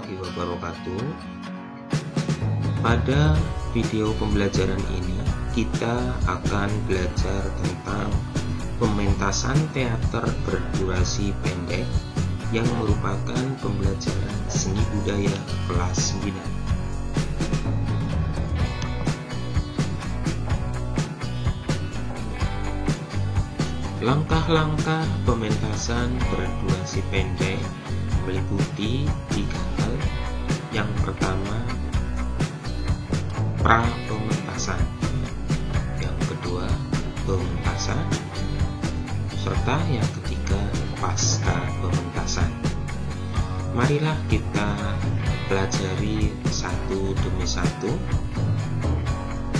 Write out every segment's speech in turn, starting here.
warahmatullahi wabarakatuh. Pada video pembelajaran ini kita akan belajar tentang pementasan teater berdurasi pendek yang merupakan pembelajaran seni budaya kelas 9. Langkah-langkah pementasan berdurasi pendek meliputi 3 hal. Yang pertama, pra-pementasan. Yang kedua, pementasan. Serta yang ketiga, pasca pementasan. Marilah kita pelajari satu demi satu.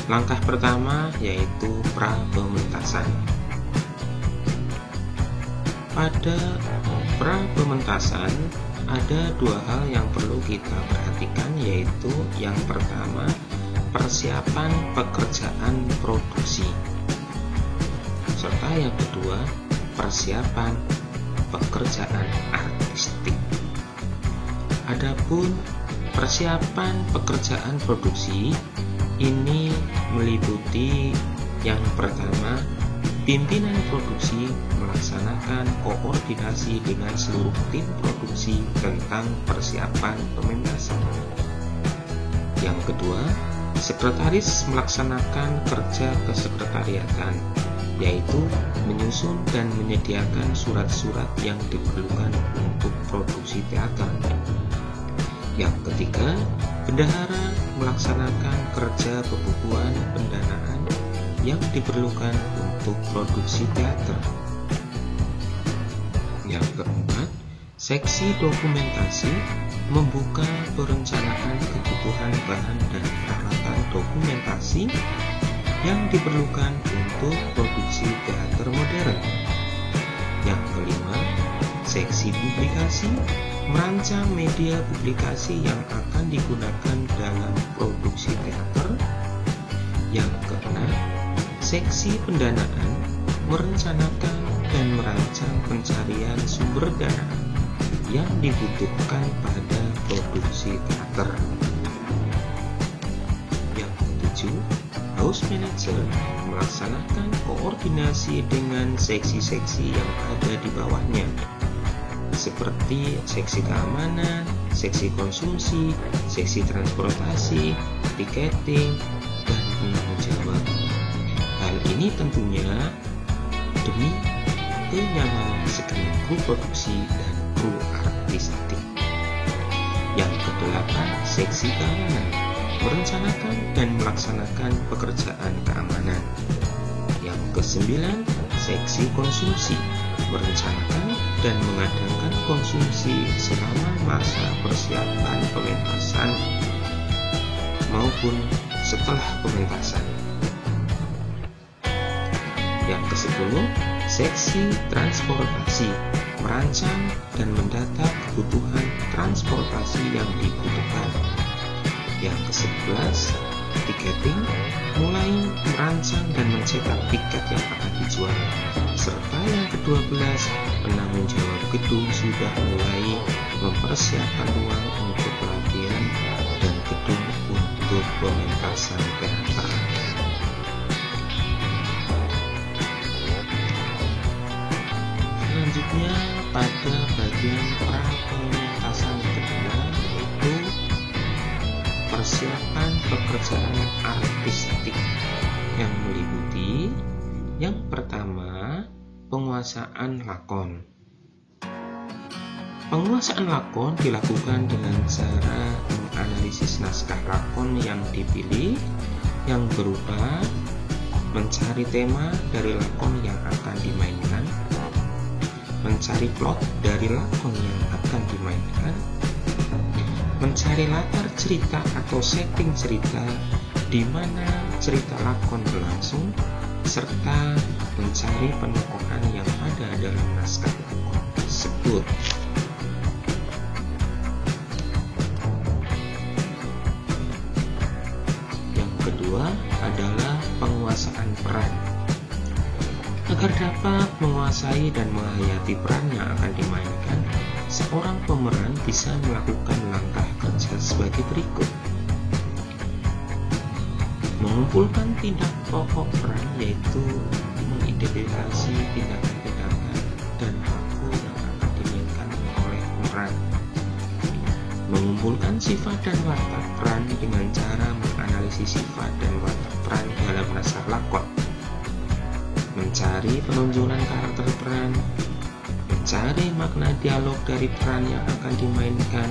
Langkah pertama yaitu pra-pementasan. Pada pra-pementasan ada 2 hal yang perlu kita perhatikan, yaitu yang pertama, persiapan pekerjaan produksi, serta yang kedua, persiapan pekerjaan artistik. Adapun persiapan pekerjaan produksi ini meliputi yang pertama, pimpinan produksi melaksanakan koordinasi dengan seluruh tim produksi tentang persiapan pementasan. Yang kedua, sekretaris melaksanakan kerja kesekretariatan, yaitu menyusun dan menyediakan surat-surat yang diperlukan untuk produksi teater. Yang ketiga, bendahara melaksanakan kerja pembukuan pendanaan yang diperlukan untuk produksi teater. Yang keempat, seksi dokumentasi membuka perencanaan kebutuhan bahan dan peralatan dokumentasi yang diperlukan untuk produksi teater modern. Yang kelima, seksi publikasi merancang media publikasi yang akan digunakan dalam produksi teater. Yang keenam, seksi pendanaan merencanakan dan merancang pencarian sumber dana yang dibutuhkan pada produksi teater. Yang ketujuh, house manager melaksanakan koordinasi dengan seksi-seksi yang ada di bawahnya, seperti seksi keamanan, seksi konsumsi, seksi transportasi, tiketing, dan penanggung jawab. Hal ini tentunya demi kenyamanan segenap kru produksi dan kru artistik. Yang kedelapan, seksi keamanan merencanakan dan melaksanakan pekerjaan keamanan. Yang kesembilan, seksi konsumsi merencanakan dan mengadakan konsumsi selama masa persiapan pementasan maupun setelah pementasan. Yang ke-10, seksi transportasi merancang dan mendata kebutuhan transportasi yang dibutuhkan. Yang ke-11, tiketing mulai merancang dan mencetak tiket yang akan dijual. Serta yang ke-12, penanggung jawab gedung sudah mulai mempersiapkan ruang untuk pelatihan dan gedung untuk pementasan teater. Selanjutnya pada bagian pra-pementasan kedua, yaitu persiapan pekerjaan artistik yang meliputi yang pertama, penguasaan lakon. Penguasaan lakon dilakukan dengan cara menganalisis naskah lakon yang dipilih, yang berupa mencari tema dari lakon yang akan dimainkan, mencari plot dari lakon yang akan dimainkan, mencari latar cerita atau setting cerita di mana cerita lakon berlangsung, serta mencari penokohan yang ada dalam naskah lakon tersebut. Yang kedua adalah penguasaan peran. Agar dapat menguasai dan menghayati peran yang akan dimainkan, seorang pemeran bisa melakukan langkah bekerja sebagai berikut. Mengumpulkan tindak pokok peran, yaitu mengidentifikasi tindakan-tindakan dan waktu yang akan dimainkan oleh pemeran. Mengumpulkan sifat dan watak peran dengan cara menganalisis sifat dan watak peran dalam naskah lakon. Mencari penonjolan karakter peran, mencari makna dialog dari peran yang akan dimainkan,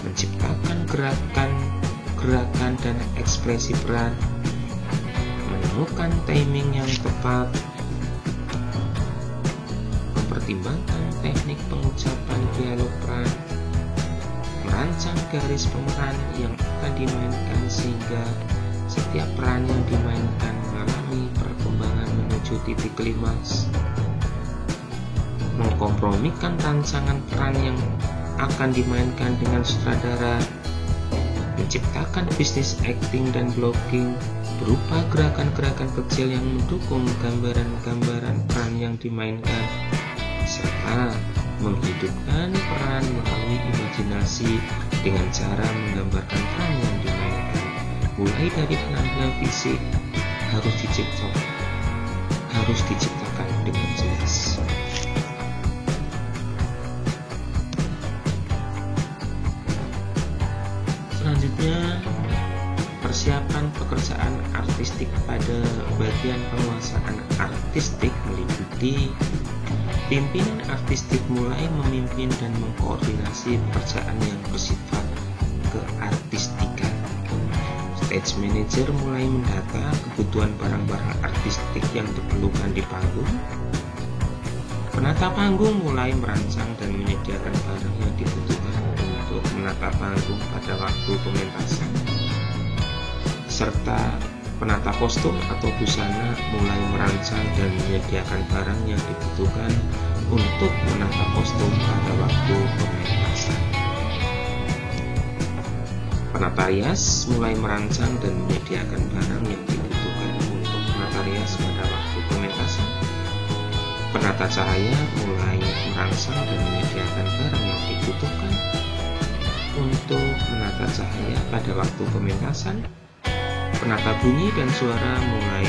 menciptakan gerakan dan ekspresi peran, menemukan timing yang tepat, mempertimbangkan teknik pengucapan dialog peran, merancang garis pemeran yang akan dimainkan sehingga setiap peran yang dimainkan mengalami perkembangan menuju titik klimaks, mengkompromikan rancangan peran yang akan dimainkan dengan sutradara, menciptakan bisnis acting dan blocking berupa gerakan-gerakan kecil yang mendukung gambaran-gambaran peran yang dimainkan, serta menghidupkan peran melalui imajinasi dengan cara menggambarkan peran yang dimainkan. Mulai dari penampilan fisik harus diciptakan dengan jelas. Selanjutnya, persiapan pekerjaan artistik pada bagian penguasaan artistik meliputi pimpinan artistik mulai memimpin dan mengkoordinasi pekerjaan yang bersifat keartistikan. Stage manager mulai mendata kebutuhan barang-barang artistik yang diperlukan di panggung. Penata panggung mulai merancang dan menyediakan barang yang dibutuhkan untuk menata panggung pada waktu pementasan. Serta penata kostum atau busana mulai merancang dan menyediakan barang yang dibutuhkan untuk menata kostum pada waktu pementasan. Penata rias mulai merancang dan menyediakan barang yang dibutuhkan untuk menata rias pada waktu pementasan. Penata cahaya mulai merancang dan menyediakan barang yang dibutuhkan untuk menata cahaya pada waktu pementasan. Penata bunyi dan suara mulai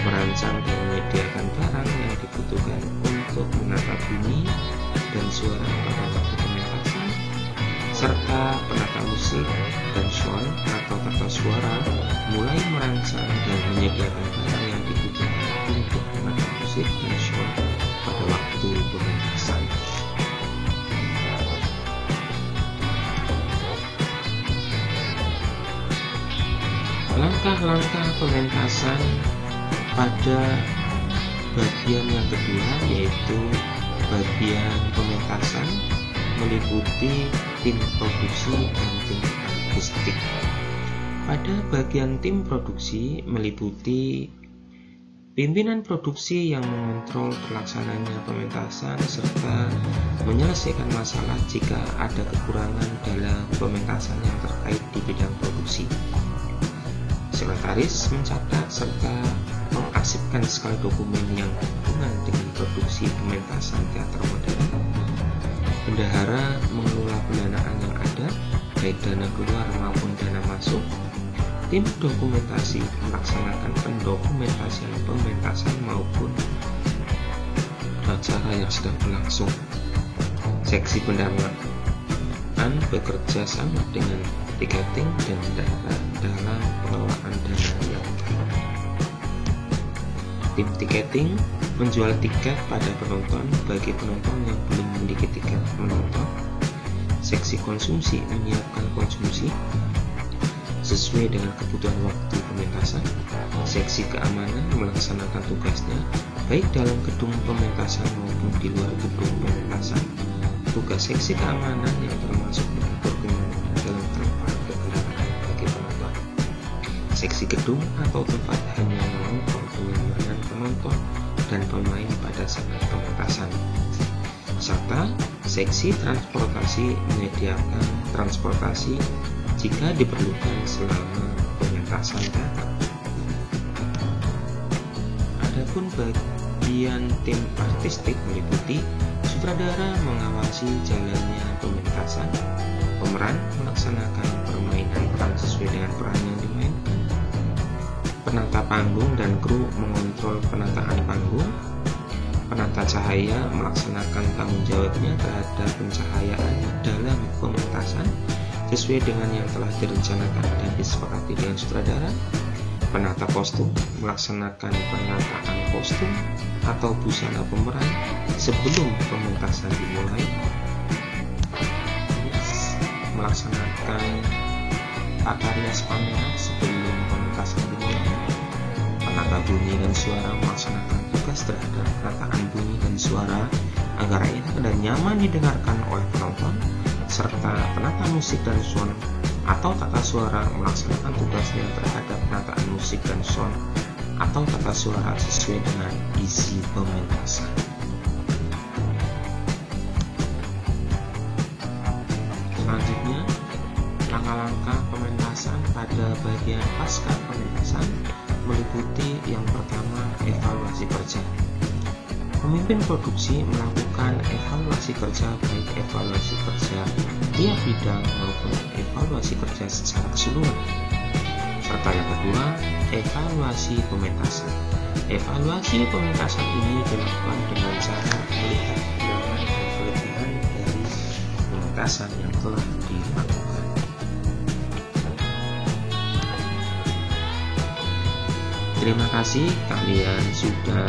merancang dan menyediakan barang yang dibutuhkan untuk menata bunyi dan suara pada waktu pementasan. Serta penata musik dan sound atau tata suara mulai merancang dan menyediakan barang yang dibutuhkan untuk menata musik dan sound pada waktu pementasan. Langkah-langkah pementasan pada bagian yang kedua, yaitu bagian pementasan meliputi tim produksi dan tim artistik. Pada bagian tim produksi meliputi pimpinan produksi yang mengontrol pelaksananya pementasan serta menyelesaikan masalah jika ada kekurangan dalam pementasan yang terkait di bidang produksi. Sekretaris mencatat serta mengarsipkan segala dokumen yang berhubungan dengan produksi pementasan teater modern. Bendahara mengelola pendanaan yang ada, baik dana keluar maupun dana masuk. Tim dokumentasi melaksanakan pendokumentasian pementasan maupun acara yang sedang berlangsung. Seksi pendanaan bekerja sama dengan tiketing dan data dalam pengelolaan dana yang baik. Tim tiketing menjual tiket pada penonton bagi penonton yang belum memiliki tiket menonton. Seksi konsumsi menyiapkan konsumsi sesuai dengan kebutuhan waktu pementasan. Seksi keamanan melaksanakan tugasnya baik dalam gedung pementasan maupun di luar gedung pementasan. Tugas seksi keamanan yang termasuk mengatur kenyamanan dalam tempat berkendara bagi penonton. Seksi gedung atau tempat hanya mengontrol kenyamanan penonton dan pemain pada saat pementasan. Serta seksi transportasi menyediakan transportasi jika diperlukan selama pementasan teater. Adapun bagian tim artistik meliputi sutradara mengawasi jalannya pementasan, pemeran melaksanakan melaksanakan permainan peran sesuai dengan peran yang dimainkan. Penata panggung dan kru mengontrol penataan panggung. Penata cahaya melaksanakan tanggung jawabnya terhadap pencahayaan dalam pementasan sesuai dengan yang telah direncanakan dan disepakati dengan sutradara. Penata kostum melaksanakan penataan kostum atau busana pemeran sebelum pementasan dimulai. Melaksanakan tata rias pameran sebelum pementasan dimulai. Penata bunyi dan suara melaksanakan tugas terhadap penataan bunyi dan suara agar enak dan nyaman didengarkan oleh penonton, serta penata musik dan sound atau tata suara melaksanakan tugasnya terhadap penataan musik dan sound atau tata suara sesuai dengan isi pementasan. Selanjutnya, langkah-langkah pementasan pada bagian pasca pementasan meliputi yang pertama, evaluasi kerja. Pemimpin produksi melakukan evaluasi kerja, baik evaluasi kerja tiap bidang maupun evaluasi kerja secara keseluruhan. Serta yang kedua, evaluasi pementasan. Evaluasi pementasan ini dilakukan dengan cara melihat kekurangan dan kelebihan dari pementasan yang telah dilakukan. Terima kasih kalian sudah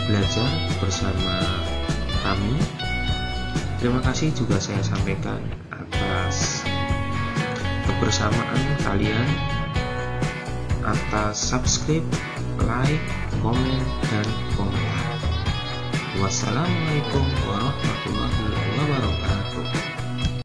belajar bersama kami. Terima kasih juga saya sampaikan atas kebersamaan kalian, atas subscribe, like, komen, dan komentar. Wassalamualaikum warahmatullahi wabarakatuh.